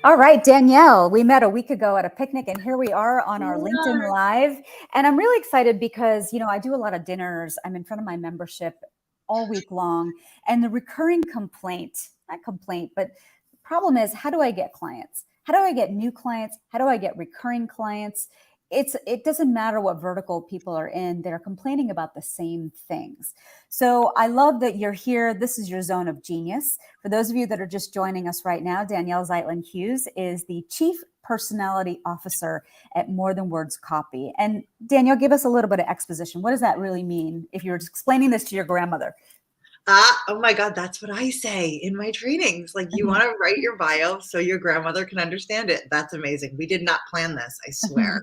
All right, Danielle, we met a week ago at a picnic and here we are on our We LinkedIn are. Live. And I'm really excited because, I do a lot of dinners. I'm in front of my membership all week long. And the recurring complaint, not complaint, but problem is, how do I get clients? How do I get new clients? How do I get recurring clients? It doesn't matter what vertical people are in, they're complaining about the same things. So I love that you're here. This is your zone of genius. For those of you that are just joining us right now, Danielle Zeitlen Hughes is the Chief Personality Officer at More Than Words Copy. And Danielle, give us a little bit of exposition. What does that really mean if you were explaining this to your grandmother? Oh my God, that's what I say in my trainings. Like, you want to write your bio so your grandmother can understand it. That's amazing. We did not plan this, I swear.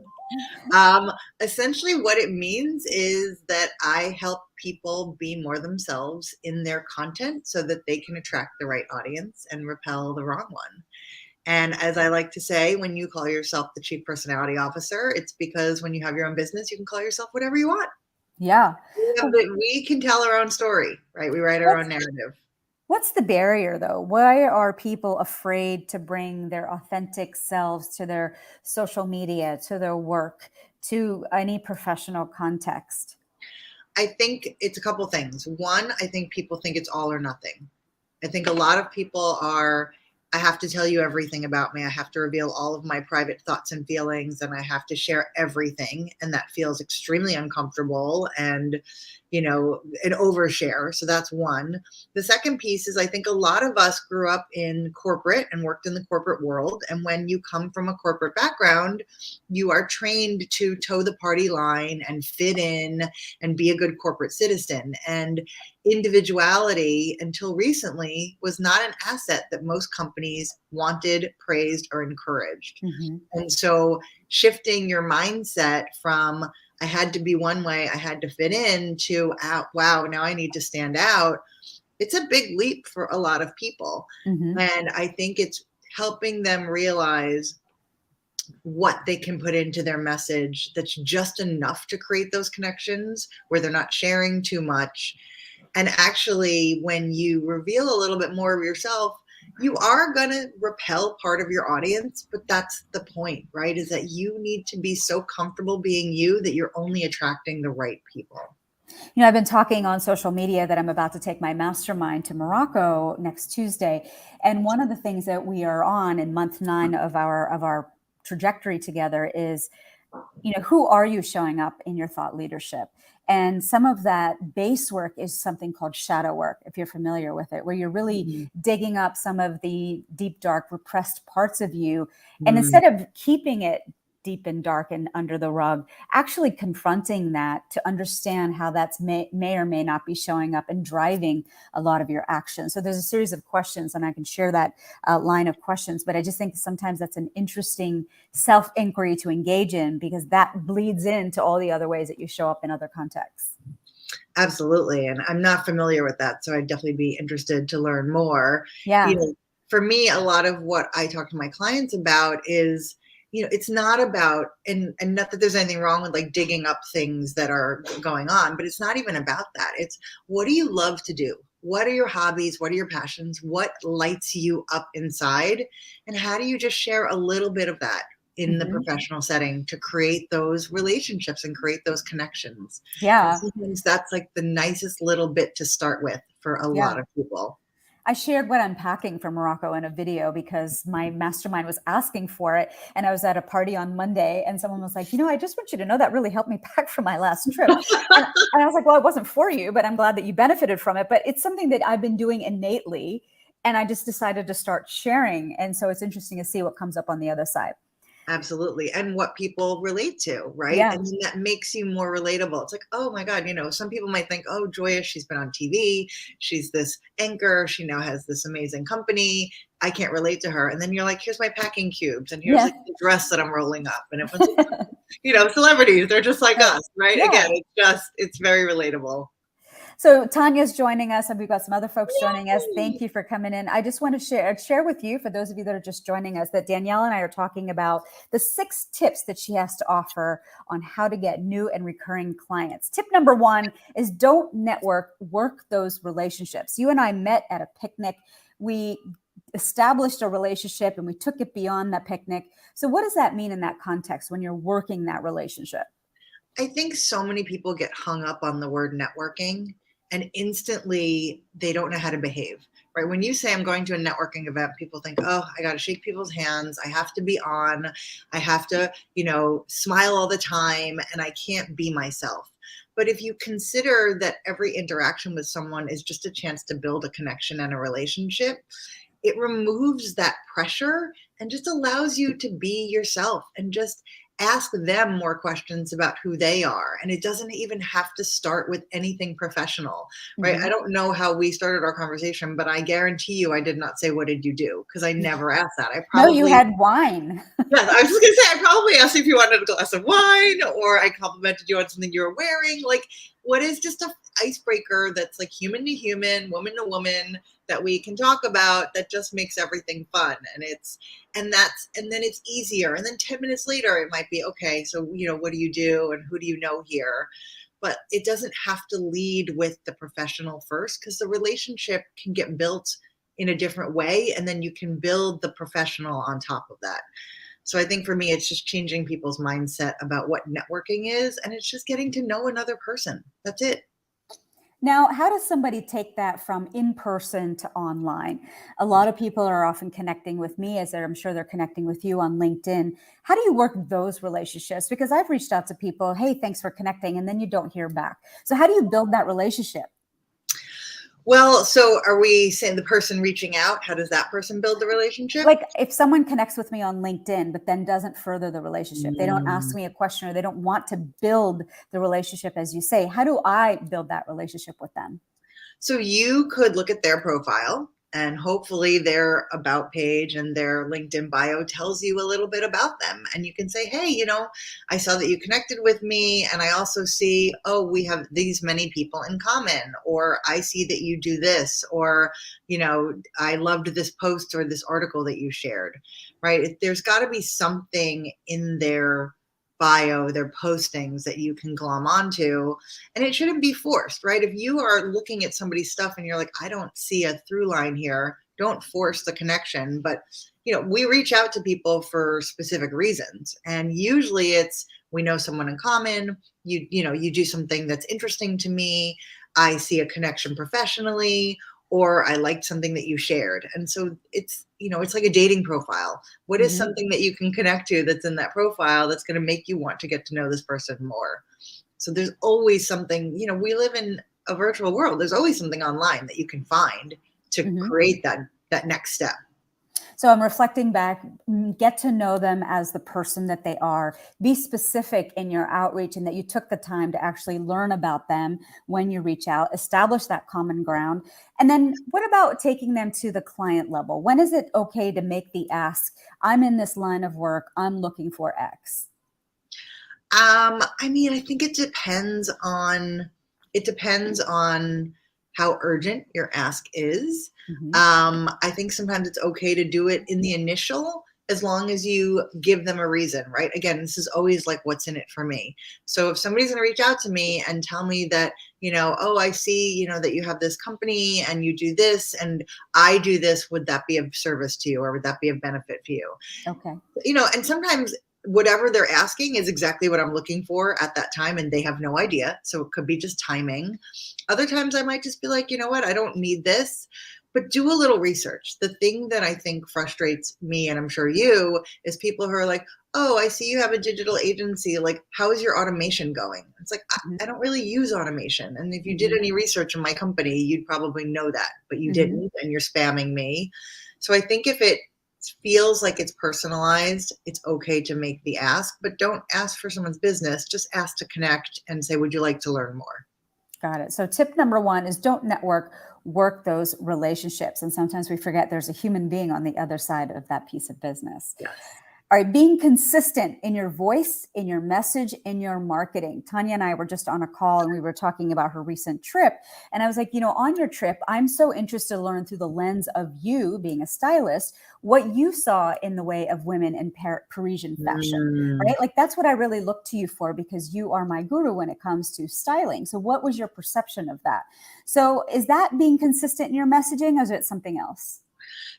Um, Essentially, what it means is that I help people be more themselves in their content so that they can attract the right audience and repel the wrong one. And as I like to say, when you call yourself the Chief Personality Officer, it's because when you have your own business, you can call yourself whatever you want. Yeah. We can tell our own story, right? We write our What's own narrative. what's the barrier though? Why are people afraid to bring their authentic selves to their social media, to their work, to any professional context? I think it's a couple things. One, I think people think it's all or nothing. I think a lot of people are, I have to tell you everything about me. I have to reveal all of my private thoughts and feelings, and I have to share everything. And that feels extremely uncomfortable and, an overshare. So that's one. The second piece is I think a lot of us grew up in corporate and worked in the corporate world. And when you come from a corporate background, you are trained to toe the party line and fit in and be a good corporate citizen. And individuality until recently was not an asset that most companies wanted, praised, or encouraged. Mm-hmm. And so shifting your mindset from I had to be one way, I had to fit in to wow, now I need to stand out. It's a big leap for a lot of people. Mm-hmm. And I think it's helping them realize what they can put into their message that's just enough to create those connections where they're not sharing too much. And actually, when you reveal a little bit more of yourself, you are going to repel part of your audience, but that's the point, right? Is that you need to be so comfortable being you that you're only attracting the right people. I've been talking on social media that I'm about to take my mastermind to Morocco next Tuesday. And one of the things that we are on in month 9 of our trajectory together is, who are you showing up in your thought leadership? And some of that base work is something called shadow work, if you're familiar with it, where you're really digging up some of the deep, dark, repressed parts of you. And Mm, instead of keeping it deep and dark and under the rug, actually confronting that to understand how that's may or may not be showing up and driving a lot of your actions. So there's a series of questions, and I can share that line of questions. But I just think sometimes that's an interesting self inquiry to engage in, because that bleeds into all the other ways that you show up in other contexts. absolutely. And I'm not familiar with that. So I'd definitely be interested to learn more. You Yeah. know, for me, a lot of what I talk to my clients about is, it's not about, and not that there's anything wrong with like digging up things that are going on, but it's not even about that. It's what do you love to do? What are your hobbies? What are your passions? What lights you up inside? And how do you just share a little bit of that in the Mm-hmm. professional setting to create those relationships and create those connections? And Yeah. sometimes that's like the nicest little bit to start with for a Yeah. lot of people. I shared what I'm packing for Morocco in a video because my mastermind was asking for it. And I was at a party on Monday and someone was like, I just want you to know that really helped me pack for my last trip. And I was like, well, it wasn't for you, but I'm glad that you benefited from it. But it's something that I've been doing innately. And I just decided to start sharing. And so it's interesting to see what comes up on the other side. Absolutely. And what people relate to, right? Yeah. And then that makes you more relatable. It's like, oh my God, some people might think, oh, Joya, she's been on TV. She's this anchor. She now has this amazing company. I can't relate to her. And then you're like, here's my packing cubes. And here's Yeah. like the dress that I'm rolling up. And everyone's like, celebrities, they're just like Right. us, right? Again, Yeah. it's very relatable. So Tanya's joining us, and we've got some other folks joining us. Yay! Thank you for coming in. I just want to share with you, for those of you that are just joining us, that Danielle and I are talking about the 6 tips that she has to offer on how to get new and recurring clients. Tip number 1 is don't network, work those relationships. You and I met at a picnic. We established a relationship and we took it beyond that picnic. So what does that mean in that context when you're working that relationship? I think so many people get hung up on the word networking and instantly they don't know how to behave, right? When you say I'm going to a networking event, people think, oh, I got to shake people's hands. I have to be on. I have to, smile all the time and I can't be myself. But if you consider that every interaction with someone is just a chance to build a connection and a relationship, it removes that pressure and just allows you to be yourself and just ask them more questions about who they are. And it doesn't even have to start with anything professional, right? I Mhm. don't know how we started our conversation, but I guarantee you I did not say, what did you do? Because I never asked that. I No, you probably, had wine. yes, I was just going to say, I probably asked you if you wanted a glass of wine or I complimented you on something you were wearing. Like, what is just a icebreaker that's like human to human, woman to woman that we can talk about that just makes everything fun. And then it's easier. And then 10 minutes later, it might be, okay, so, what do you do? And who do you know here? But it doesn't have to lead with the professional first because the relationship can get built in a different way. And then you can build the professional on top of that. So I think for me, it's just changing people's mindset about what networking is. And it's just getting to know another person. That's it. Now, how does somebody take that from in person to online? A lot of people are often connecting with me, as I'm sure they're connecting with you on LinkedIn. How do you work those relationships? Because I've reached out to people, hey, thanks for connecting, and then you don't hear back. So, how do you build that relationship? Well, so are we saying the person reaching out, how does that person build the relationship? Like if someone connects with me on LinkedIn, but then doesn't further the relationship, they don't ask Mm. me a question or they don't want to build the relationship, as you say, how do I build that relationship with them? So you could look at their profile and hopefully their about page and their LinkedIn bio tells you a little bit about them. And you can say, hey, I saw that you connected with me. And I also see, oh, we have these many people in common, or I see that you do this, or, I loved this post or this article that you shared, right? There's got to be something in their bio, their postings that you can glom onto, and it shouldn't be forced, right? If you are looking at somebody's stuff and you're like, I don't see a through line here, don't force the connection. But, we reach out to people for specific reasons. And usually it's, we know someone in common, you do something that's interesting to me, I see a connection professionally, or I liked something that you shared. And so it's like a dating profile. What is Mhm. something that you can connect to that's in that profile that's going to make you want to get to know this person more? So there's always something, we live in a virtual world. There's always something online that you can find to Mhm. create that next step. So I'm reflecting back, get to know them as the person that they are. Be specific in your outreach and that you took the time to actually learn about them when you reach out, establish that common ground. And then what about taking them to the client level? When is it okay to make the ask? I'm in this line of work, I'm looking for X. I think it depends on how urgent your ask is. Mhm. I think sometimes it's okay to do it in the initial as long as you give them a reason, right? Again, this is always like what's in it for me. So if somebody's going to reach out to me and tell me that, oh, I see, that you have this company and you do this and I do this, would that be of service to you or would that be of benefit to you? Okay. And sometimes whatever they're asking is exactly what I'm looking for at that time and they have no idea. So it could be just timing. Other times I might just be like, you know what, I don't need this, but do a little research. The thing that I think frustrates me, and I'm sure you, is people who are like, oh, I see you have a digital agency. Like, how is your automation going? It's like, Mhm. I don't really use automation. And if you did Mhm. any research in my company, you'd probably know that, but you Mhm. didn't, and you're spamming me. So I think if it feels like it's personalized, it's okay to make the ask, but don't ask for someone's business. Just ask to connect and say, would you like to learn more? Got it. So tip number one is don't network, work those relationships. And sometimes we forget there's a human being on the other side of that piece of business. Yes. All right, being consistent in your voice, in your message, in your marketing. Tanya and I were just on a call and we were talking about her recent trip. And I was like, on your trip, I'm so interested to learn through the lens of you being a stylist, what you saw in the way of women in Parisian fashion, Mm. right? Like that's what I really look to you for because you are my guru when it comes to styling. So what was your perception of that? So is that being consistent in your messaging or is it something else?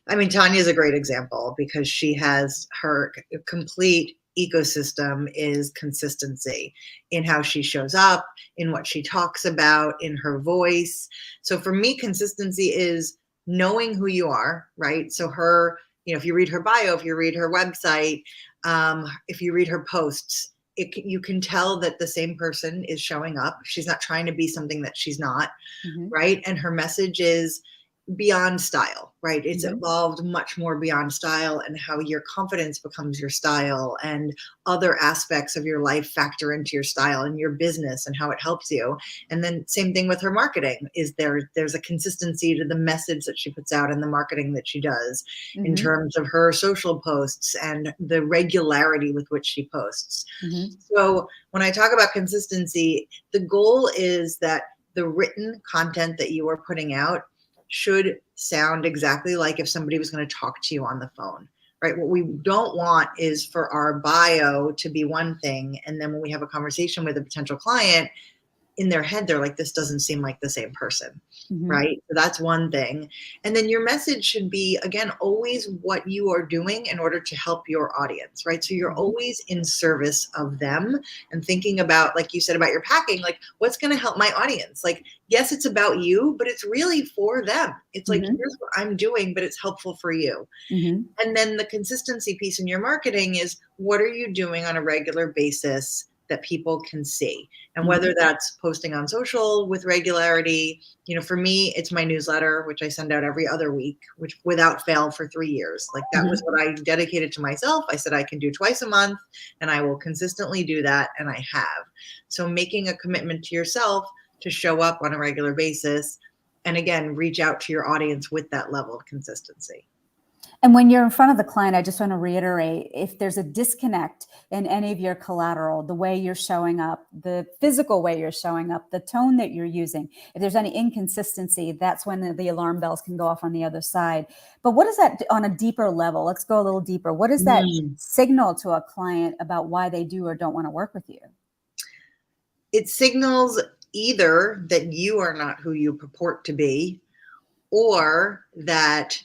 I mean, Tanya's a great example because she has her complete ecosystem is consistency in how she shows up, in what she talks about, in her voice. So for me, consistency is knowing who you are, right? So her, if you read her bio, if you read her website, if you read her posts, you can tell that the same person is showing up. She's not trying to be something that she's not, Mm-hmm. right? And her message is beyond style, right? It's Mm-hmm. evolved much more beyond style, and how your confidence becomes your style, and other aspects of your life factor into your style and your business and how it helps you. And then same thing with her marketing, is there's a consistency to the message that she puts out and the marketing that she does in Mm-hmm. terms of her social posts and the regularity with which she posts. Mm-hmm. So when I talk about consistency, the goal is that the written content that you are putting out should sound exactly like if somebody was going to talk to you on the phone, right? What we don't want is for our bio to be one thing, and then when we have a conversation with a potential client, in their head, they're like, this doesn't seem like the same person, Mm-hmm. right? So that's one thing. And then your message should be, again, always what you are doing in order to help your audience, right? So you're Mm-hmm. always in service of them and thinking about, like you said about your packing, like what's going to help my audience? Like, yes, it's about you, but it's really for them. It's like, Mm-hmm. here's what I'm doing, but it's helpful for you. Mm-hmm. And then the consistency piece in your marketing is, what are you doing on a regular basis that people can see? And whether that's posting on social with regularity, for me, it's my newsletter, which I send out every other week, which without fail for 3 years. Like that was what I dedicated to myself. I said I can do twice a month and I will consistently do that. And I have. So making a commitment to yourself to show up on a regular basis, and again, reach out to your audience with that level of consistency. And when you're in front of the client, I just want to reiterate, if there's a disconnect in any of your collateral, the way you're showing up, the physical way you're showing up, the tone that you're using, if there's any inconsistency, that's when the alarm bells can go off on the other side. But what is that on a deeper level? Let's go a little deeper. What does that signal to a client about why they do or don't want to work with you? It signals either that you are not who you purport to be, or that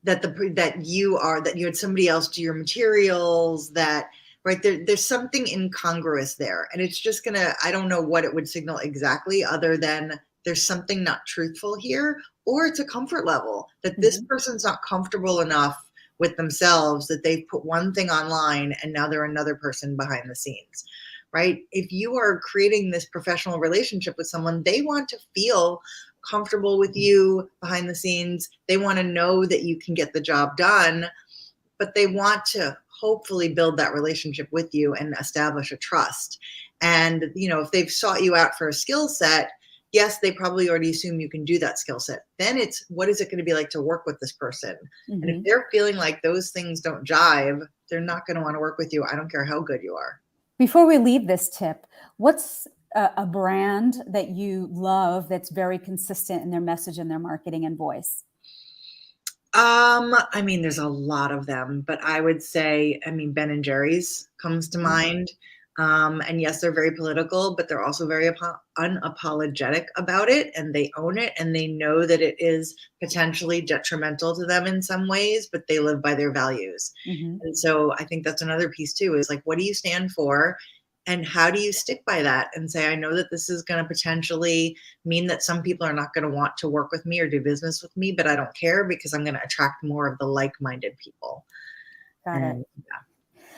that you had somebody else do your materials, that right there's something incongruous there, and it's just I don't know what it would signal exactly, other than there's something not truthful here, or it's a comfort level that this person's not comfortable enough with themselves that they've put one thing online and now they're another person behind the scenes, right? If you are creating this professional relationship with someone, they want to feel comfortable with you behind the scenes. They want to know that you can get the job done, but they want to hopefully build that relationship with you and establish a trust. And, if they've sought you out for a skill set, yes, they probably already assume you can do that skill set. Then it's, what is it going to be like to work with this person? And if they're feeling like those things don't jive, they're not going to want to work with you. I don't care how good you are. Before we leave this tip, what's a brand that you love that's very consistent in their message and their marketing and voice? I mean, there's a lot of them, but I would say, Ben and Jerry's comes to mind. And yes, they're very political, but they're also very unapologetic about it, and they own it, and they know that it is potentially detrimental to them in some ways, but they live by their values. And so I think that's another piece too, is like, what do you stand for? And how do you stick by that and say, I know that this is going to potentially mean that some people are not going to want to work with me or do business with me, but I don't care because I'm going to attract more of the like-minded people. Got it.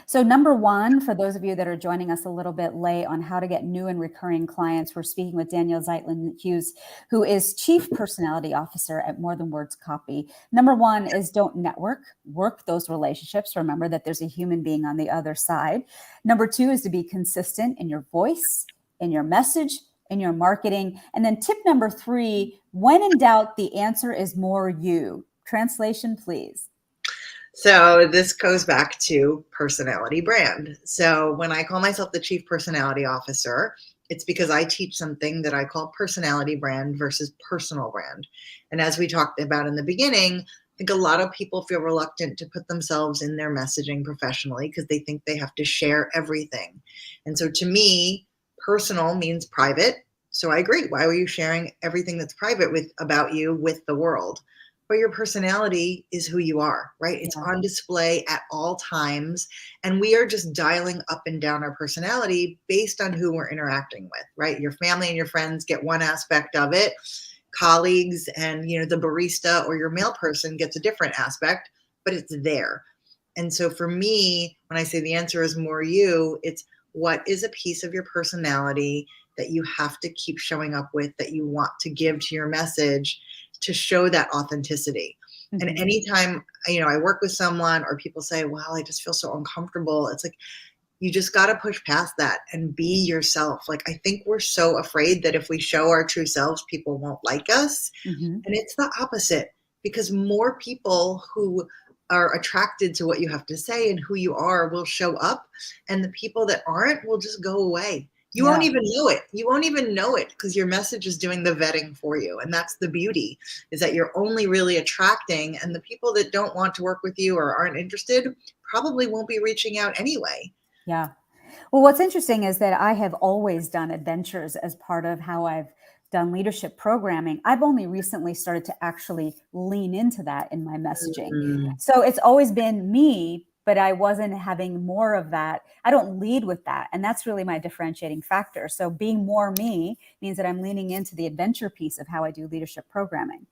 So number one, for those of you that are joining us a little bit late on how to get new and recurring clients, we're speaking with Danielle Zeitlen Hughes, who is Chief Personality Officer at More Than Words Copy. Number one is don't network, work those relationships. Remember that there's a human being on the other side. Number two is to be consistent in your voice, in your message, in your marketing. And then tip number three, when in doubt, the answer is more you. Translation, please. So this goes back to personality brand. So when I call myself the Chief Personality Officer, it's because I teach something that I call personality brand versus personal brand. And as we talked about in the beginning, I think a lot of people feel reluctant to put themselves in their messaging professionally because they think they have to share everything. And so to me, personal means private So I agree. Why were you sharing everything that's private about you with the world? But your personality is who you are, right? It's Yeah. on display at all times. And we are just dialing up and down our personality based on who we're interacting with, right? Your family and your friends get one aspect of it. Colleagues and the barista or your mail person gets a different aspect, but it's there. And so for me, when I say the answer is more you, it's what is a piece of your personality that you have to keep showing up with, that you want to give to your message to show that authenticity. And Mhm. anytime, I work with someone or people say, well, I just feel so uncomfortable. It's like, you just got to push past that and be yourself. Like, I think we're so afraid that if we show our true selves, people won't like us. Mhm. And it's the opposite, because more people who are attracted to what you have to say and who you are will show up, and the people that aren't will just go away. You won't Yeah. even know it. You won't even know it because your message is doing the vetting for you. And that's the beauty, is that you're only really attracting, and the people that don't want to work with you or aren't interested probably won't be reaching out anyway. Yeah. Well, what's interesting is that I have always done adventures as part of how I've done leadership programming. I've only recently started to actually lean into that in my messaging. Mm, So it's always been me, but I wasn't having more of that. I don't lead with that. And that's really my differentiating factor. So being more me means that I'm leaning into the adventure piece of how I do leadership programming.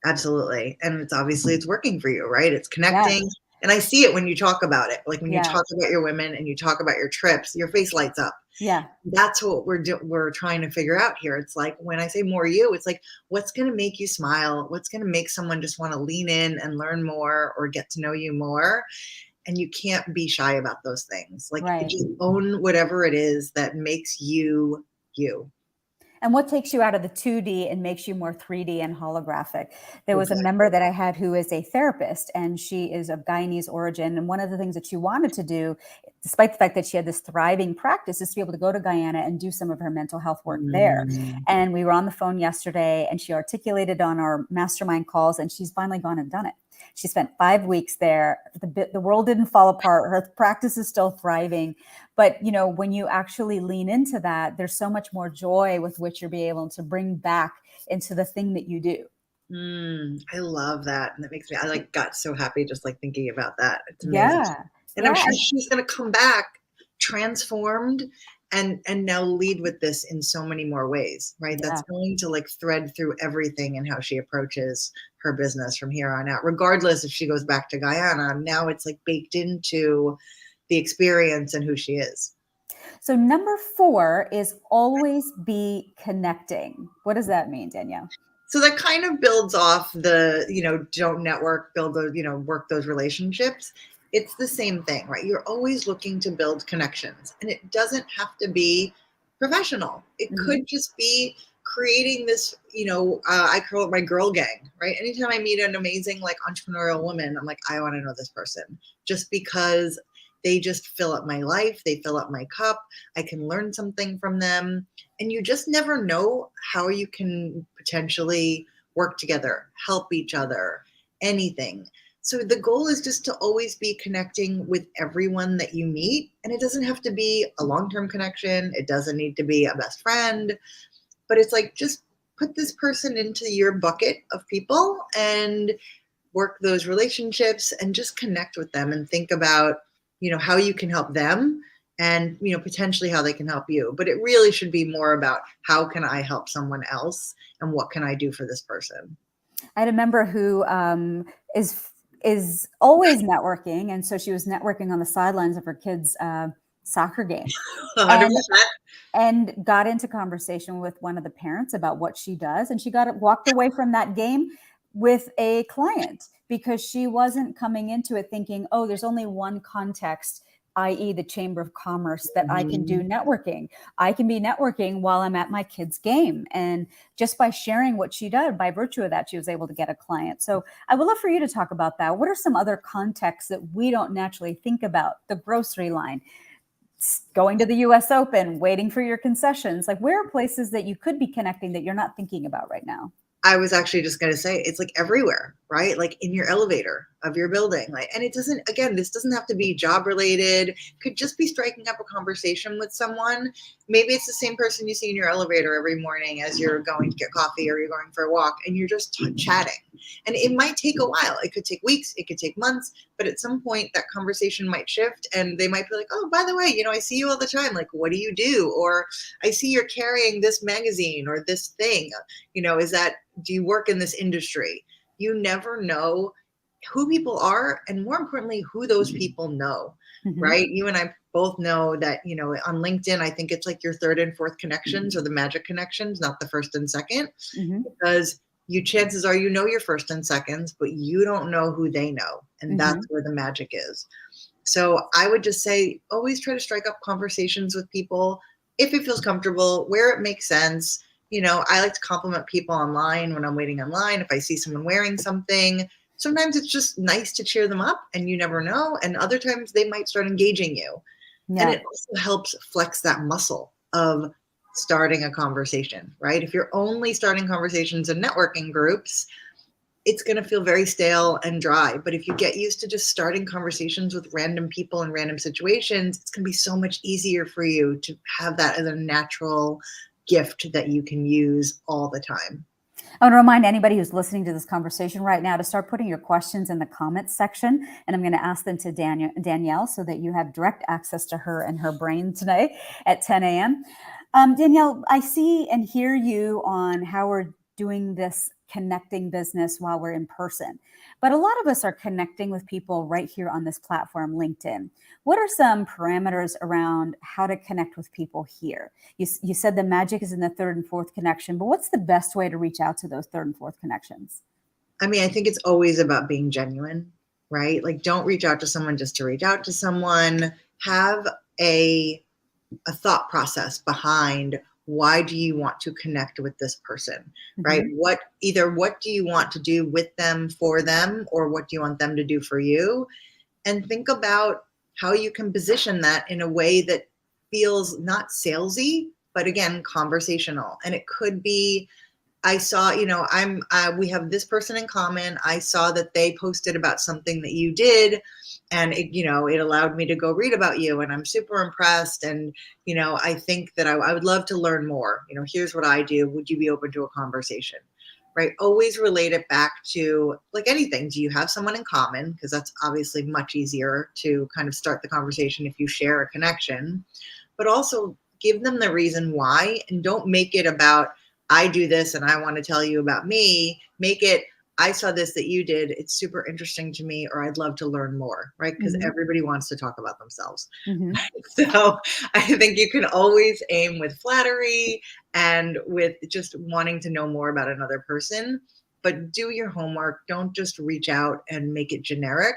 absolutely. And it's working for you, right? It's Yeah. connecting. And I see it when you talk about it. Like when you Yeah. talk about your women and you talk about your trips, your face lights up. Yeah. That's what we're trying to figure out here. It's like, when I say more you, it's like, what's going to make you smile? What's going to make someone just want to lean in and learn more or get to know you more? And you can't be shy about those things. Like, Right. just own whatever it is that makes you you. And what takes you out of the 2D and makes you more 3D and holographic? There was a member Exactly. that I had who is a therapist, and she is of Guyanese origin. And one of the things that she wanted to do, despite the fact that she had this thriving practice, is to be able to go to Guyana and do some of her mental health work there. Mm, And we were on the phone yesterday, and she articulated on our mastermind calls, and she's finally gone and done it. She spent 5 weeks there. The world didn't fall apart. Her practice is still thriving. But when you actually lean into that, there's so much more joy with which you're be able to bring back into the thing that you do. I love that. And that makes me, I like got so happy just like thinking about that. It's amazing. Yeah. And I'm Yeah. sure she's going to come back transformed and now lead with this in so many more ways, right? Yeah. That's going to like thread through everything and how she approaches her business from here on out, regardless if she goes back to Guyana. Now it's like baked into the experience and who she is. So number 4 is always be connecting. What does that mean, Danielle? So that kind of builds off the, don't network, build those, work those relationships. It's the same thing, right? You're always looking to build connections, and it doesn't have to be professional. It Mhm. could just be creating this, I call it my girl gang, right? Anytime I meet an amazing, like, entrepreneurial woman, I'm like, I want to know this person, just because they just fill up my life. They fill up my cup. I can learn something from them. And you just never know how you can potentially work together, help each other, anything. So the goal is just to always be connecting with everyone that you meet. And it doesn't have to be a long-term connection. It doesn't need to be a best friend, but it's like, just put this person into your bucket of people and work those relationships and just connect with them and think about, how you can help them, and, potentially how they can help you. But it really should be more about, how can I help someone else and what can I do for this person? I had a member who is always networking, and so she was networking on the sidelines of her kids' soccer game, and 100%. got into conversation with one of the parents about what she does, and she walked away from that game with a client because she wasn't coming into it thinking, oh, there's only one context, i.e. the Chamber of Commerce, that I can do Mhm. networking. I can be networking while I'm at my kid's game. And just by sharing what she did, by virtue of that, she was able to get a client. So I would love for you to talk about that. What are some other contexts that we don't naturally think about? The grocery line, going to the US Open, waiting for your concessions. Like, where are places that you could be connecting that you're not thinking about right now? I was actually just going to say, it's like everywhere, right? Like in your elevator, of your building. Like, and it doesn't, again, this doesn't have to be job related. Could just be striking up a conversation with someone. Maybe it's the same person you see in your elevator every morning as you're going to get coffee or you're going for a walk, and you're just chatting. And it might take a while. It could take weeks, it could take months, but at some point that conversation might shift and they might be like, oh, by the way, I see you all the time. Like, what do you do? Or I see you're carrying this magazine or this thing. Do you work in this industry? You never know who people are, and more importantly, who those people know, right? You and I both know that, on LinkedIn, I think it's like your third and fourth connections or the magic connections, not the first and second, because chances are your first and seconds, but you don't know who they know. And that's where the magic is. So I would just say, always try to strike up conversations with people if it feels comfortable, where it makes sense. I like to compliment people online when I'm waiting online. If I see someone wearing something, sometimes it's just nice to cheer them up, and you never know. And other times they might start engaging you. Yeah. And it also helps flex that muscle of starting a conversation, right? If you're only starting conversations in networking groups, it's going to feel very stale and dry. But if you get used to just starting conversations with random people in random situations, it's going to be so much easier for you to have that as a natural gift that you can use all the time. I want to remind anybody who's listening to this conversation right now to start putting your questions in the comments section. And I'm going to ask them to Danielle so that you have direct access to her and her brain today at 10 a.m. Danielle, I see and hear you on how we're doing this connecting business while we're in person. But a lot of us are connecting with people right here on this platform, LinkedIn. What are some parameters around how to connect with people here? You said the magic is in the third and fourth connection, but what's the best way to reach out to those third and fourth connections? I mean, I think it's always about being genuine, right? Like, don't reach out to someone just to reach out to someone. Have a thought process behind why do you want to connect with this person, right? What do you want to do with them, for them, or what do you want them to do for you? And think about how you can position that in a way that feels not salesy, but again, conversational. And it could be, I saw, we have this person in common. I saw that they posted about something that you did, and it allowed me to go read about you, and I'm super impressed. And, I think that I would love to learn more. Here's what I do. Would you be open to a conversation? Right? Always relate it back to, like anything. Do you have someone in common? Because that's obviously much easier to kind of start the conversation if you share a connection, but also give them the reason why, and don't make it about, I do this and I want to tell you about me. Make it, I saw this that you did. It's super interesting to me, or I'd love to learn more, right? Because everybody wants to talk about themselves. So I think you can always aim with flattery and with just wanting to know more about another person, but do your homework. Don't just reach out and make it generic.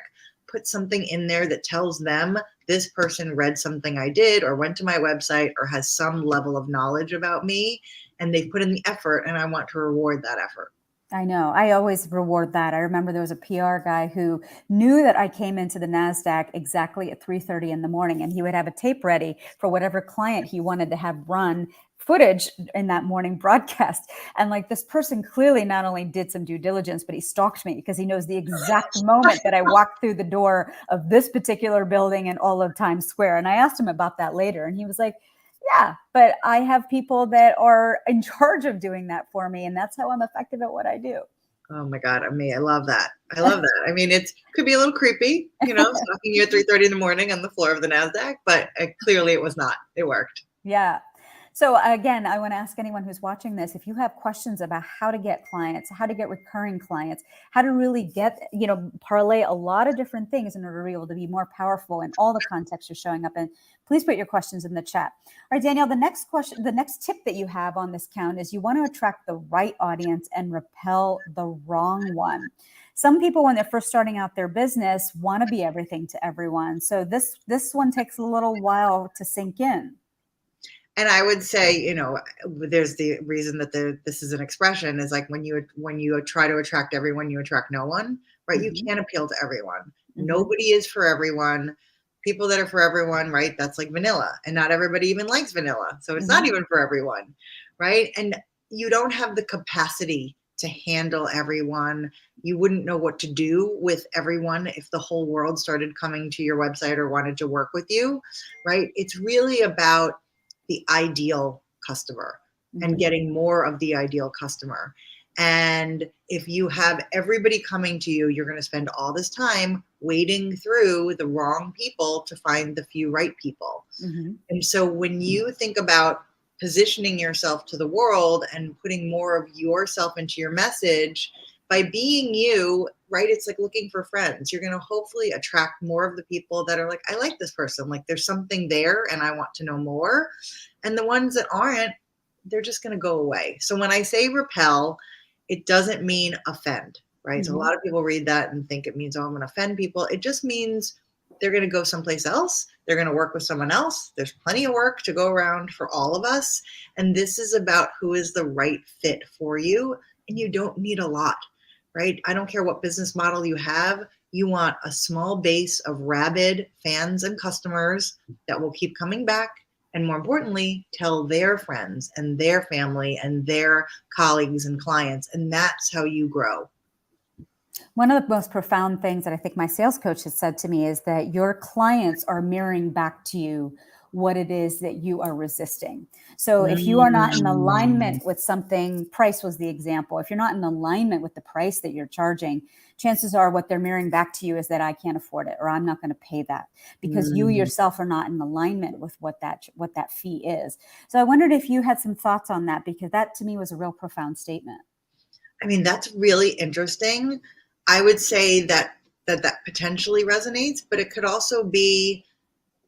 Put something in there that tells them this person read something I did, or went to my website, or has some level of knowledge about me, and they put in the effort, and I want to reward that effort. I know. I always reward that. I remember there was a PR guy who knew that I came into the NASDAQ exactly at 3:30 in the morning, and he would have a tape ready for whatever client he wanted to have run footage in that morning broadcast. And like, this person clearly not only did some due diligence, but he stalked me because he knows the exact moment that I walked through the door of this particular building in all of Times Square. And I asked him about that later, and he was like, yeah, but I have people that are in charge of doing that for me, and that's how I'm effective at what I do. Oh my God, I love that. I love that. I mean, it could be a little creepy, stalking you at 3:30 in the morning on the floor of the NASDAQ, but clearly it was not. It worked. Yeah. So again, I want to ask anyone who's watching this, if you have questions about how to get clients, how to get recurring clients, how to really get, parlay a lot of different things in order to be able to be more powerful in all the contexts you're showing up in, please put your questions in the chat. All right, Danielle, the next tip that you have on this count is you want to attract the right audience and repel the wrong one. Some people, when they're first starting out their business, want to be everything to everyone. So this one takes a little while to sink in. And I would say, there's the reason that this is an expression is like when you try to attract everyone, you attract no one, right? You can't appeal to everyone. Nobody is for everyone. People that are for everyone, right? That's like vanilla, and not everybody even likes vanilla. So it's not even for everyone, right? And you don't have the capacity to handle everyone. You wouldn't know what to do with everyone if the whole world started coming to your website or wanted to work with you, right? It's really about the ideal customer and getting more of the ideal customer. And if you have everybody coming to you, you're going to spend all this time wading through the wrong people to find the few right people. And so when you think about positioning yourself to the world and putting more of yourself into your message by being you, right? It's like looking for friends. You're going to hopefully attract more of the people that are like, I like this person. Like there's something there and I want to know more. And the ones that aren't, they're just going to go away. So when I say repel, it doesn't mean offend, right? So a lot of people read that and think it means, oh, I'm going to offend people. It just means they're going to go someplace else. They're going to work with someone else. There's plenty of work to go around for all of us. And this is about who is the right fit for you. And you don't need a lot, right? I don't care what business model you have. You want a small base of rabid fans and customers that will keep coming back. And more importantly, tell their friends and their family and their colleagues and clients. And that's how you grow. One of the most profound things that I think my sales coach has said to me is that your clients are mirroring back to you what it is that you are resisting. So if you are not in alignment with something, price was the example. If you're not in alignment with the price that you're charging, chances are what they're mirroring back to you is that I can't afford it, or I'm not going to pay that, because you yourself are not in alignment with what that fee is. So I wondered if you had some thoughts on that, because that to me was a real profound statement. I mean, that's really interesting. I would say that potentially resonates, but it could also be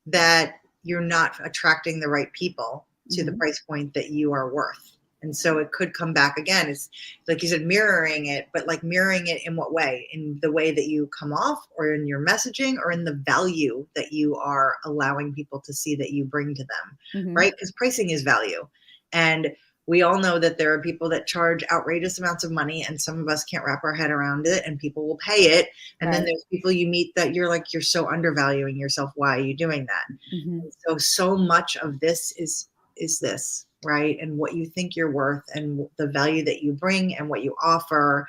that you're not attracting the right people to the price point that you are worth. And so it could come back again. It's like you said, mirroring it, but like mirroring it in what way? In the way that you come off, or in your messaging, or in the value that you are allowing people to see that you bring to them, right? Because pricing is value. And we all know that there are people that charge outrageous amounts of money, and some of us can't wrap our head around it, and people will pay it. And then there's people you meet that you're like, you're so undervaluing yourself. Why are you doing that? And so much of this is this, right? And what you think you're worth, and the value that you bring, and what you offer,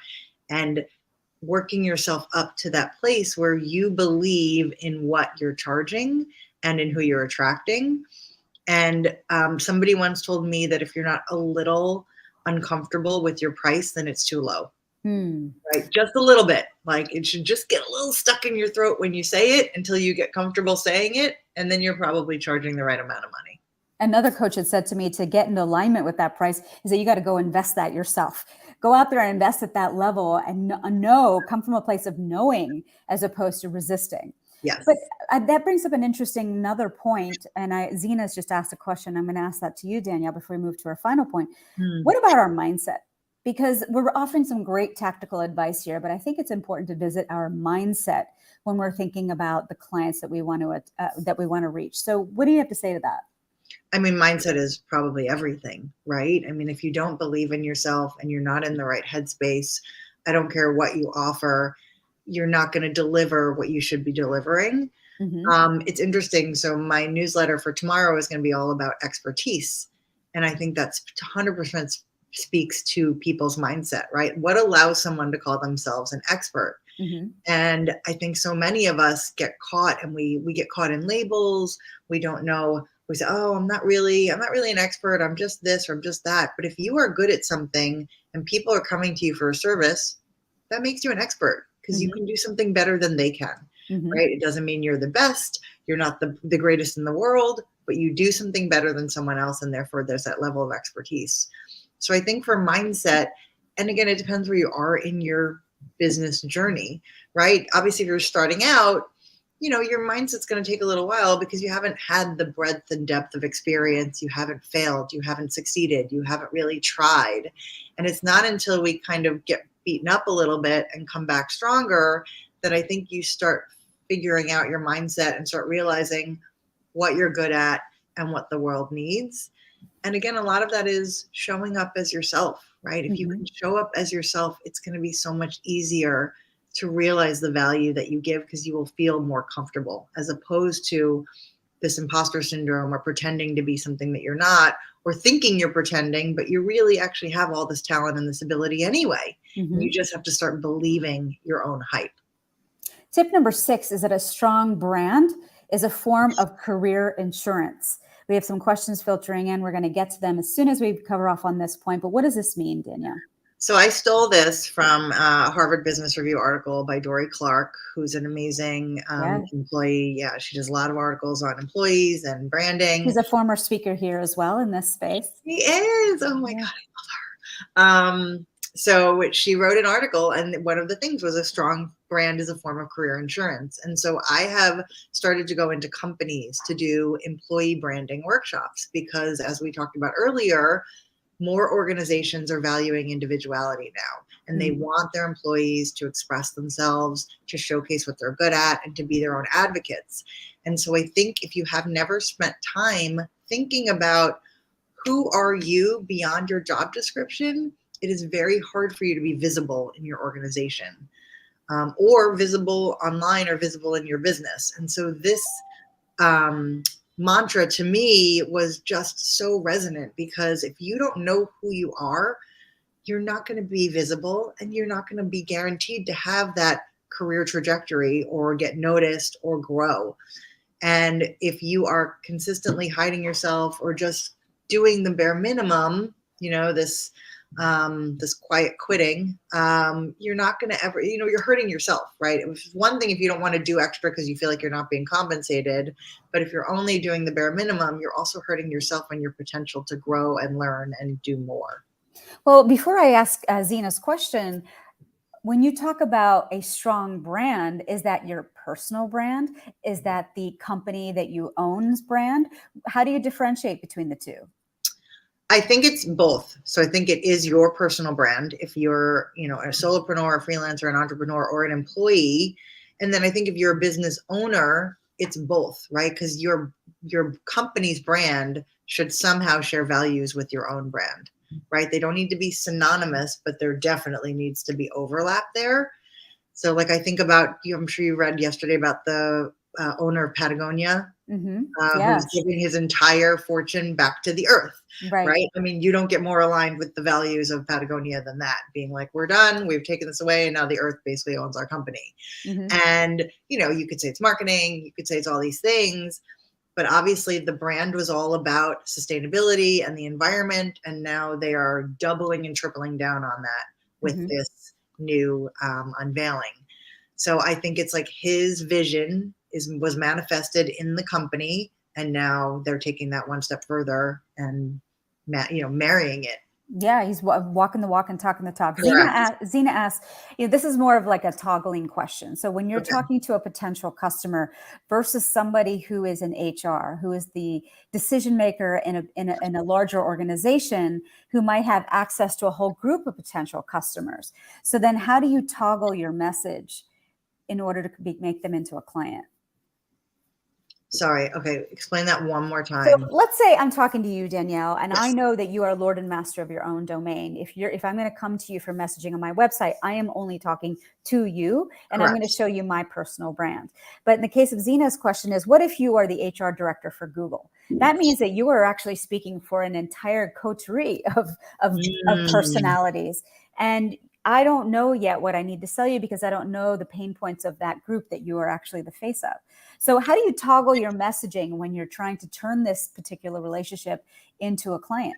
and working yourself up to that place where you believe in what you're charging and in who you're attracting. And somebody once told me that if you're not a little uncomfortable with your price, then it's too low. Right? Just a little bit. Like it should just get a little stuck in your throat when you say it until you get comfortable saying it. And then you're probably charging the right amount of money. Another coach had said to me, to get in alignment with that price is that you got to go invest that yourself. Go out there and invest at that level, and come from a place of knowing as opposed to resisting. Yes. But that brings up an interesting another point. And Zena's just asked a question. I'm going to ask that to you, Danielle, before we move to our final point. What about our mindset? Because we're offering some great tactical advice here, but I think it's important to visit our mindset when we're thinking about the clients that we want to reach. So what do you have to say to that? I mean, mindset is probably everything, right? I mean, if you don't believe in yourself and you're not in the right headspace, I don't care what you offer, you're not going to deliver what you should be delivering. It's interesting. So my newsletter for tomorrow is going to be all about expertise. And I think that's 100% speaks to people's mindset, right? What allows someone to call themselves an expert? And I think so many of us get caught, and we get caught in labels. We don't know. We say, oh, I'm not really an expert. I'm just this, or I'm just that. But if you are good at something and people are coming to you for a service, that makes you an expert, because you can do something better than they can, right? It doesn't mean you're the best. You're not the greatest in the world, but you do something better than someone else. And therefore there's that level of expertise. So I think for mindset, and again, it depends where you are in your business journey, right? Obviously, if you're starting out, your mindset's going to take a little while because you haven't had the breadth and depth of experience. You haven't failed. You haven't succeeded. You haven't really tried. And it's not until we kind of get beaten up a little bit and come back stronger that I think you start figuring out your mindset and start realizing what you're good at and what the world needs. And again, a lot of that is showing up as yourself, right? If you can show up as yourself, it's going to be so much easier to realize the value that you give, because you will feel more comfortable, as opposed to this imposter syndrome or pretending to be something that you're not, or thinking you're pretending, but you really actually have all this talent and this ability anyway. And you just have to start believing your own hype. Tip number 6 is that a strong brand is a form of career insurance. We have some questions filtering in. We're going to get to them as soon as we cover off on this point. But what does this mean, Danielle? So I stole this from a Harvard Business Review article by Dory Clark, who's an amazing employee. Yeah, she does a lot of articles on employees and branding. She's a former speaker here as well in this space. She is. Oh my God, I love her. So she wrote an article, and one of the things was a strong brand is a form of career insurance. And so I have started to go into companies to do employee branding workshops because, as we talked about earlier, more organizations are valuing individuality now, and they want their employees to express themselves, to showcase what they're good at, and to be their own advocates. And so I think if you have never spent time thinking about who are you beyond your job description, it is very hard for you to be visible in your organization, or visible online or visible in your business. And so this mantra to me was just so resonant, because if you don't know who you are, you're not going to be visible, and you're not going to be guaranteed to have that career trajectory or get noticed or grow. And if you are consistently hiding yourself or just doing the bare minimum, this quiet quitting, you're not going to ever, you're hurting yourself, right? It's one thing if you don't want to do extra because you feel like you're not being compensated, but if you're only doing the bare minimum, you're also hurting yourself and your potential to grow and learn and do more. Well, before I ask Zena's question, when you talk about a strong brand, is that your personal brand? Is that the company that you own's brand? How do you differentiate between the two? I think it's both. So I think it is your personal brand if you're, a solopreneur, a freelancer, an entrepreneur, or an employee. And then I think if you're a business owner, it's both, right? Because your company's brand should somehow share values with your own brand, right? They don't need to be synonymous, but there definitely needs to be overlap there. So like I think about, I'm sure you read yesterday about the owner of Patagonia, who's giving his entire fortune back to the earth, right? I mean, you don't get more aligned with the values of Patagonia than that, being like, we're done, we've taken this away, and now the earth basically owns our company. And, you could say it's marketing, you could say it's all these things, but obviously the brand was all about sustainability and the environment, and now they are doubling and tripling down on that with this new unveiling. So I think it's like his vision was manifested in the company, and now they're taking that one step further and marrying it. Yeah, he's walking the walk and talking the talk. Zena asks, this is more of like a toggling question. So when you're talking to a potential customer versus somebody who is in HR, who is the decision maker in a larger organization, who might have access to a whole group of potential customers. So then how do you toggle your message in order to make them into a client? Sorry. Okay. Explain that one more time. So let's say I'm talking to you, Danielle, and I know that you are Lord and master of your own domain. If I'm going to come to you for messaging on my website, I am only talking to you, and I'm going to show you my personal brand. But in the case of Zena's question is, what if you are the HR director for Google? That means that you are actually speaking for an entire coterie of personalities. And I don't know yet what I need to sell you because I don't know the pain points of that group that you are actually the face of. So how do you toggle your messaging when you're trying to turn this particular relationship into a client?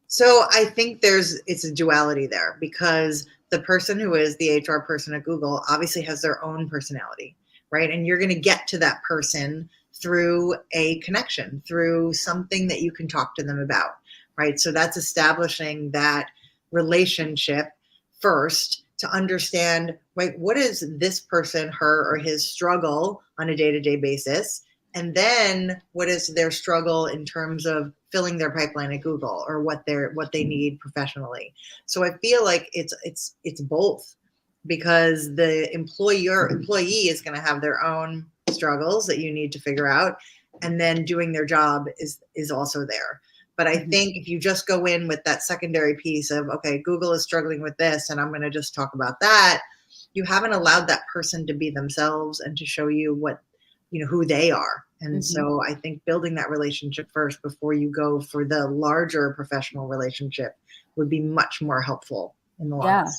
So I think it's a duality there, because the person who is the HR person at Google obviously has their own personality, right? And you're going to get to that person through a connection, through something that you can talk to them about, right? So that's establishing that relationship first to understand, right, what is this person, her or his struggle on a day-to-day basis? And then what is their struggle in terms of filling their pipeline at Google, or what they need professionally? So I feel like it's both, because the employee is going to have their own struggles that you need to figure out, and then doing their job is also there. But I think if you just go in with that secondary piece of, okay, Google is struggling with this, and I'm going to just talk about that, you haven't allowed that person to be themselves and to show you who they are And Mhm. so I think building that relationship first before you go for the larger professional relationship would be much more helpful in the long run. Yeah.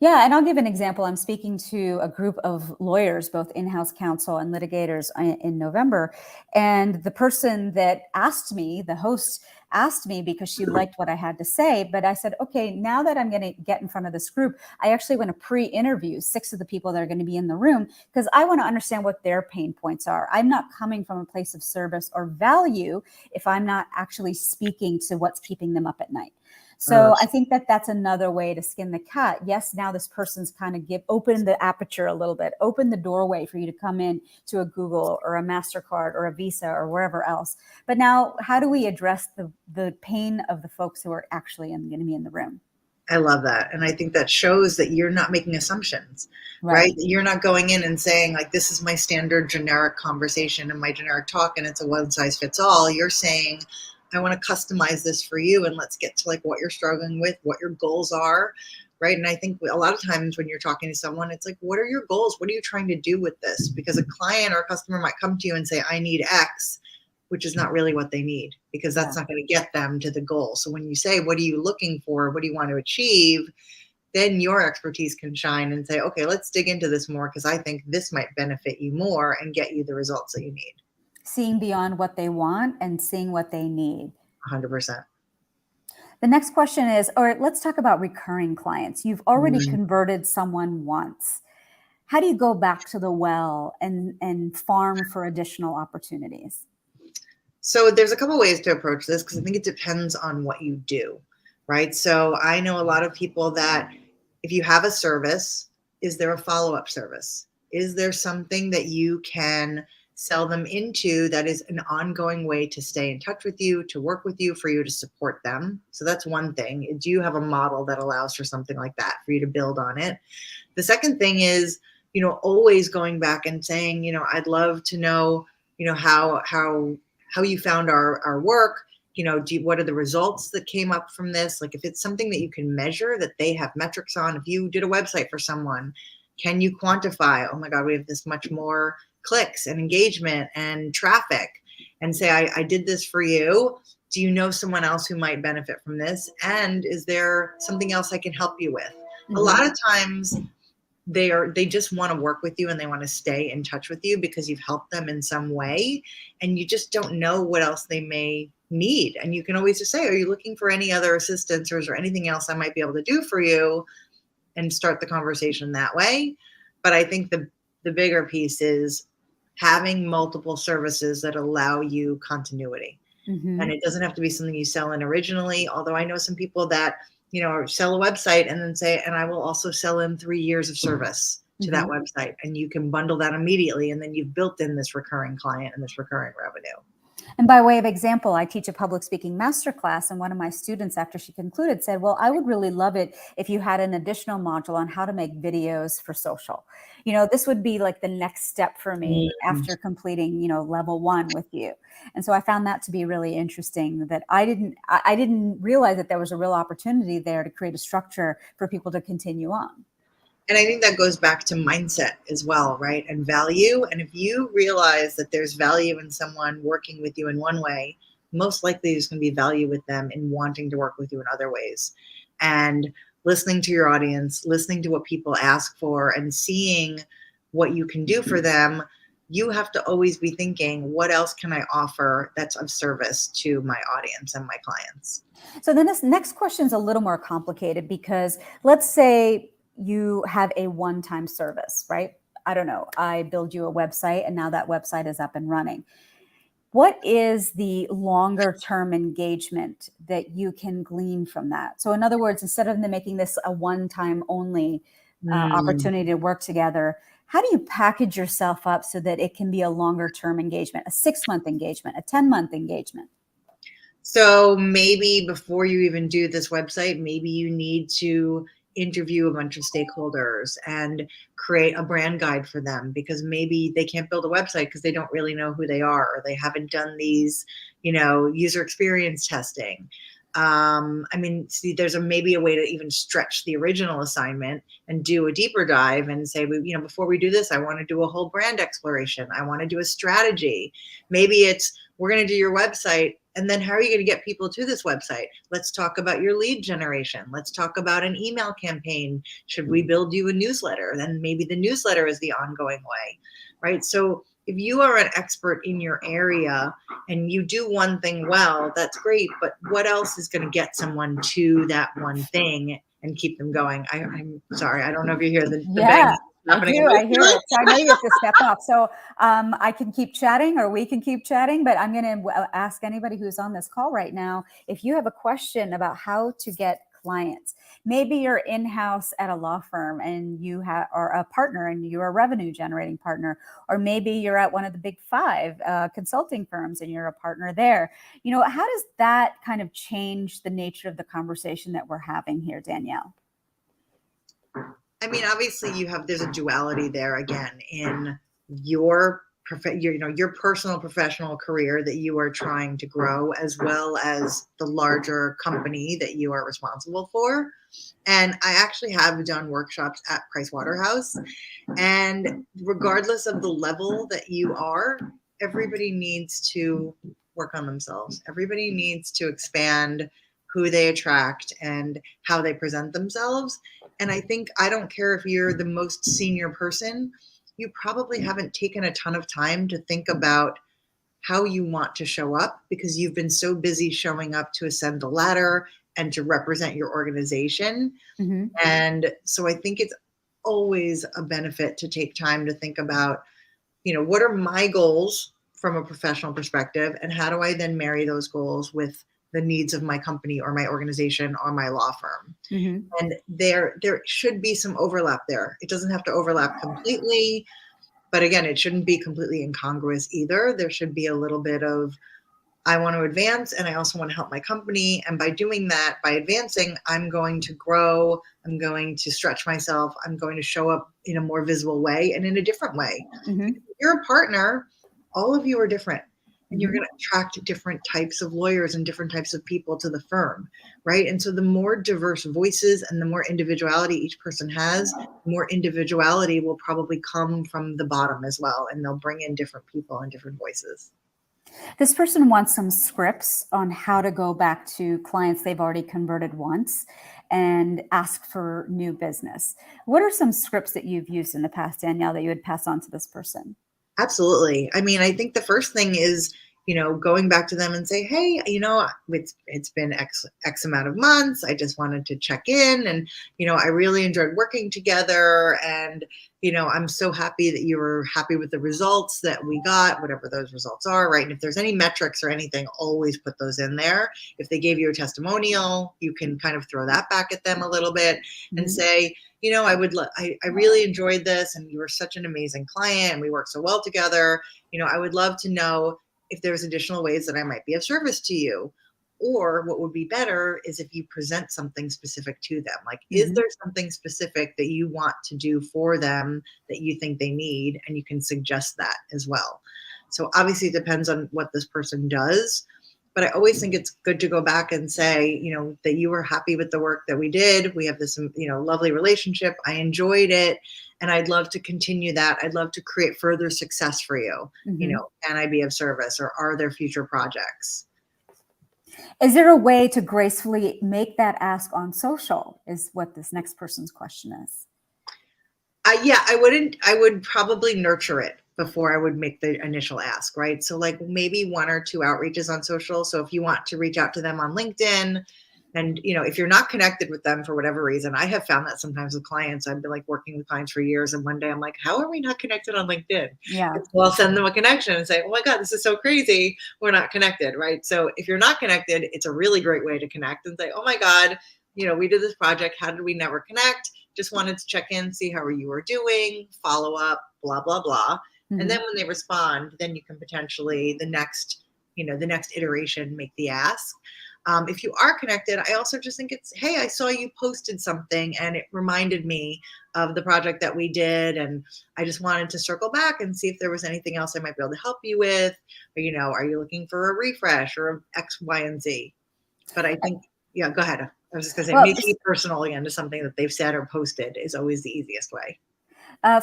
Yeah, and I'll give an example. I'm speaking to a group of lawyers, both in-house counsel and litigators in November. And the person that asked me, the host asked me because she liked what I had to say. But I said, okay, now that I'm going to get in front of this group, I actually want to pre-interview 6 of the people that are going to be in the room because I want to understand what their pain points are. I'm not coming from a place of service or value if I'm not actually speaking to what's keeping them up at night. So I think that that's another way to skin the cat. Yes, now this person's kind of open the aperture a little bit, open the doorway for you to come in to a Google or a MasterCard or a Visa or wherever else. But now, how do we address the pain of the folks who are actually going to be in the room? I love that. And I think that shows that you're not making assumptions, Right. right? You're not going in and saying, like, this is my standard generic conversation and my generic talk, and it's a one size fits all. You're saying, I want to customize this for you, and let's get to like what you're struggling with, what your goals are, right? And I think a lot of times when you're talking to someone, it's like, what are your goals? What are you trying to do with this? Because a client or a customer might come to you and say, I need X, which is not really what they need, because that's Yeah. not going to get them to the goal. So when you say, what are you looking for? What do you want to achieve? Then your expertise can shine and say, okay, let's dig into this more because I think this might benefit you more and get you the results that you need. Seeing beyond what they want and seeing what they need. 100%. The next question is, all right, let's talk about recurring clients. You've already converted someone once. How do you go back to the well and farm for additional opportunities? So there's a couple ways to approach this because I think it depends on what you do, right? So I know a lot of people that if you have a service, is there a follow-up service? Is there something that you can sell them into that is an ongoing way to stay in touch with you, to work with you, for you to support them? So that's one thing. Do you have a model that allows for something like that for you to build on it? The second thing is, always going back and saying, I'd love to know, how you found our work. What are the results that came up from this? Like if it's something that you can measure, that they have metrics on, if you did a website for someone, can you quantify, oh my God, we have this much more clicks and engagement and traffic, and say, I did this for you. Do you know someone else who might benefit from this? And is there something else I can help you with? A Mm-hmm. lot of times they just want to work with you and they want to stay in touch with you because you've helped them in some way, and you just don't know what else they may need. And you can always just say, are you looking for any other assistance, or is there anything else I might be able to do for you, and start the conversation that way. But I think the bigger piece is having multiple services that allow you continuity. Mm-hmm. And it doesn't have to be something you sell in originally, although I know some people that sell a website and then say, and I will also sell in 3 years of service to that Mm-hmm. website, and you can bundle that immediately, and then you've built in this recurring client and this recurring revenue. And by way of example, I teach a public speaking masterclass, and one of my students, after she concluded, said, well, I would really love it if you had an additional module on how to make videos for social. This would be like the next step for me Mm. after completing, level 1 with you. And so I found that to be really interesting, that I didn't realize that there was a real opportunity there to create a structure for people to continue on. And I think that goes back to mindset as well, right? And value. And if you realize that there's value in someone working with you in one way, most likely there's going to be value with them in wanting to work with you in other ways. And listening to your audience, listening to what people ask for, and seeing what you can do for them, you have to always be thinking, what else can I offer that's of service to my audience and my clients? So then this next question is a little more complicated, because let's say you have a one-time service, right? I don't know, I build you a website and now that website is up and running. What is the longer term engagement that you can glean from that? So in other words, instead of them making this a one-time only opportunity to work together, how do you package yourself up so that it can be a longer term engagement, a 6-month engagement, a 10-month engagement? So maybe before you even do this website, maybe you need to interview a bunch of stakeholders and create a brand guide for them, because maybe they can't build a website because they don't really know who they are, or they haven't done these, user experience testing. I mean, see, there's maybe a way to even stretch the original assignment and do a deeper dive and say, before we do this, I want to do a whole brand exploration. I want to do a strategy. Maybe it's, we're going to do your website. And then how are you going to get people to this website? Let's talk about your lead generation. Let's talk about an email campaign. Should we build you a newsletter? Then maybe the newsletter is the ongoing way, right? So if you are an expert in your area and you do one thing well, that's great. But what else is going to get someone to that one thing and keep them going? I'm sorry, I don't know if you hear the bang Yeah, I happening in do. my I hear throat. it. So I know you have to step off. So I can keep chatting or we can keep chatting, but I'm going to ask anybody who's on this call right now, if you have a question about how to get clients. Maybe you're in-house at a law firm and you are a partner and you're a revenue generating partner, or maybe you're at one of the big five consulting firms and you're a partner there. How does that kind of change the nature of the conversation that we're having here, Danielle? I mean, obviously there's a duality there again in your your personal professional career that you are trying to grow, as well as the larger company that you are responsible for. And I actually have done workshops at Pricewaterhouse, and regardless of the level that you are, everybody needs to work on themselves. Everybody needs to expand who they attract and how they present themselves. And I think, I don't care if you're the most senior person, you probably haven't taken a ton of time to think about how you want to show up because you've been so busy showing up to ascend the ladder and to represent your organization. Mm-hmm. And so I think it's always a benefit to take time to think about, what are my goals from a professional perspective, and how do I then marry those goals with the needs of my company or my organization or my law firm? Mm-hmm. And there should be some overlap there. It doesn't have to overlap completely, but again, it shouldn't be completely incongruous either. There should be a little bit of, I want to advance and I also want to help my company. And by doing that, by advancing, I'm going to grow. I'm going to stretch myself. I'm going to show up in a more visible way and in a different way. Mm-hmm. If you're a partner, all of you are different. And you're Mm-hmm. going to attract different types of lawyers and different types of people to the firm, right? And so the more diverse voices and the more individuality each person has, the more individuality will probably come from the bottom as well. And they'll bring in different people and different voices. This person wants some scripts on how to go back to clients they've already converted once and ask for new business. What are some scripts that you've used in the past, Danielle, that you would pass on to this person? Absolutely. I mean, I think the first thing is, going back to them and say, hey, it's been X amount of months. I just wanted to check in, and, I really enjoyed working together, and, I'm so happy that you were happy with the results that we got, whatever those results are, right? And if there's any metrics or anything, always put those in there. If they gave you a testimonial, you can kind of throw that back at them a little bit and say, I really enjoyed this, and you were such an amazing client and we worked so well together. I would love to know if there's additional ways that I might be of service to you. Or what would be better is if you present something specific to them. Like, is Mm-hmm. there something specific that you want to do for them that you think they need? And you can suggest that as well. So obviously it depends on what this person does. But I always think it's good to go back and say, that you were happy with the work that we did. We have this, lovely relationship. I enjoyed it. And I'd love to continue that. I'd love to create further success for you. Mm-hmm. Can I be of service, or are there future projects? Is there a way to gracefully make that ask on social, is what this next person's question is. I would probably nurture it before I would make the initial ask, right? So like maybe 1 or 2 outreaches on social. So if you want to reach out to them on LinkedIn, and if you're not connected with them for whatever reason, I have found that sometimes with clients, I've been like working with clients for years, and one day I'm like, how are we not connected on LinkedIn? Yeah. And so I'll send them a connection and say, oh my God, this is so crazy. We're not connected, right? So if you're not connected, it's a really great way to connect and say, oh my God, we did this project. How did we never connect? Just wanted to check in, see how you were doing, follow up, blah, blah, blah. Mm-hmm. And then when they respond, then you can potentially the next iteration, make the ask. If you are connected, I also just think it's, hey, I saw you posted something and it reminded me of the project that we did. And I just wanted to circle back and see if there was anything else I might be able to help you with. Or, are you looking for a refresh or X, Y, and Z? But I think, yeah, go ahead. I was just going to say, Well, maybe personal again to something that they've said or posted is always the easiest way.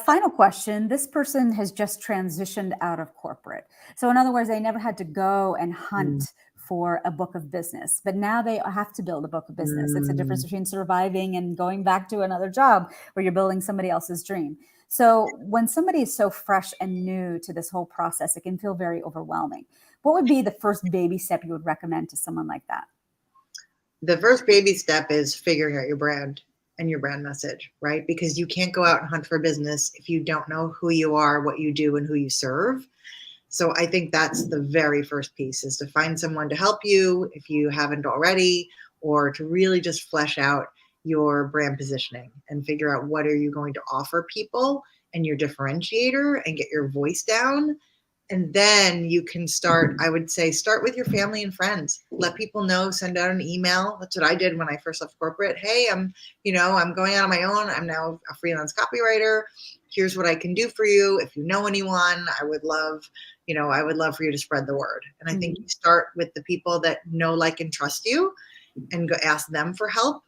Final question. This person has just transitioned out of corporate. So in other words, they never had to go and Mm. hunt for a book of business, but now they have to build a book of business. It's a difference Mm. between surviving and going back to another job where you're building somebody else's dream. So when somebody is so fresh and new to this whole process, it can feel very overwhelming. What would be the first baby step you would recommend to someone like that? The first baby step is figuring out your brand and your brand message, right? Because you can't go out and hunt for business if you don't know who you are, what you do, and who you serve. So I think that's the very first piece, is to find someone to help you if you haven't already, or to really just flesh out your brand positioning and figure out what are you going to offer people and your differentiator, and get your voice down. And then you can start, I would say, start with your family and friends. Let people know, send out an email. That's what I did when I first left corporate. Hey, I'm going out on my own. I'm now a freelance copywriter. Here's what I can do for you. If you know anyone, I would love for you to spread the word. And I think you start with the people that know, like, and trust you, and go ask them for help.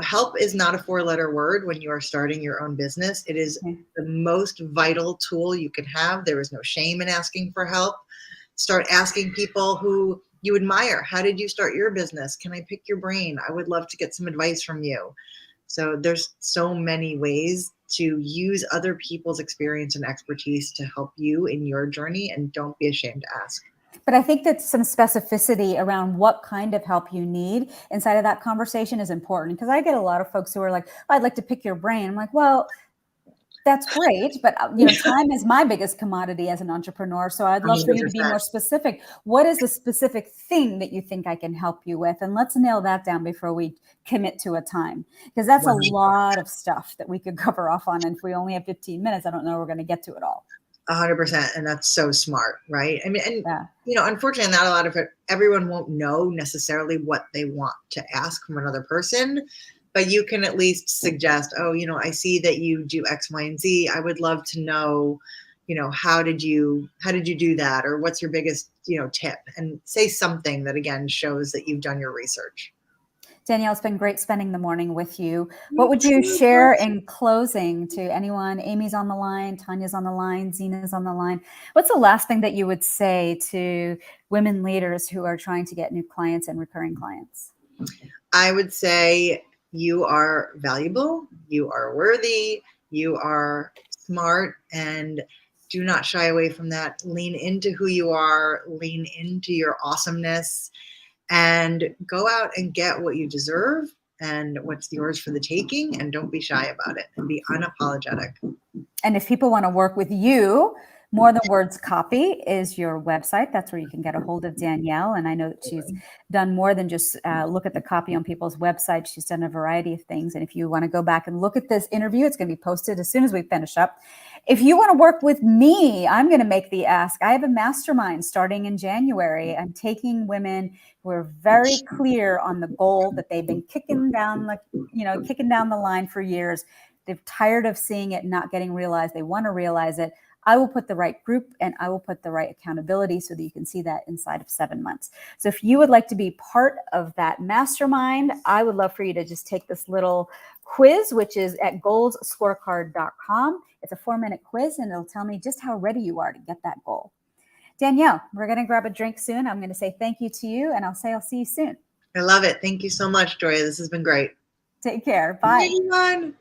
Help is not a 4-letter word when you are starting your own business. It is the most vital tool you can have. There is no shame in asking for help. Start asking people who you admire. How did you start your business? Can I pick your brain? I would love to get some advice from you. So there's so many ways to use other people's experience and expertise to help you in your journey, and don't be ashamed to ask. But I think that some specificity around what kind of help you need inside of that conversation is important, because I get a lot of folks who are like, oh, I'd like to pick your brain. I'm like, well, that's great, but time is my biggest commodity as an entrepreneur. So I'd love for you to be 100%. more specific. What is the specific thing that you think I can help you with? And let's nail that down before we commit to a time, because that's a 100%. lot of stuff that we could cover off on. And if we only have 15 minutes, I don't know we're going to get to it all. 100%. And that's so smart, right? I mean, and Yeah. unfortunately, not a lot of it, everyone won't know necessarily what they want to ask from another person, but you can at least suggest, oh, I see that you do X, Y, and Z. I would love to know, how did you do that? Or what's your biggest, tip? And say something that, again, shows that you've done your research. Danielle, it's been great spending the morning with you. Me What would you too. share in closing to anyone? Amy's on the line, Tanya's on the line, Zena's on the line. What's the last thing that you would say to women leaders who are trying to get new clients and recurring clients? I would say you are valuable, you are worthy, you are smart, and do not shy away from that. Lean into who you are, lean into your awesomeness, and go out and get what you deserve and what's yours for the taking. And don't be shy about it, and be unapologetic. And if people want to work with you, More Than Words Copy is your website. That's where you can get a hold of Danielle. And I know that she's done more than just look at the copy on people's websites. She's done a variety of things. And if you want to go back and look at this interview, it's going to be posted as soon as we finish up. If you want to work with me, I'm going to make the ask. I have a mastermind starting in January. I'm taking women who are very clear on the goal that they've been kicking down the line for years. They're tired of seeing it not getting realized. They want to realize it. I will put the right group and I will put the right accountability so that you can see that inside of 7 months. So if you would like to be part of that mastermind, I would love for you to just take this little quiz, which is at goalsscorecard.com. It's a 4-minute quiz, and it'll tell me just how ready you are to get that goal. Danielle, we're going to grab a drink soon. I'm going to say thank you to you, and I'll see you soon. I love it. Thank you so much, Joya. This has been great. Take care. Bye. Bye, everyone.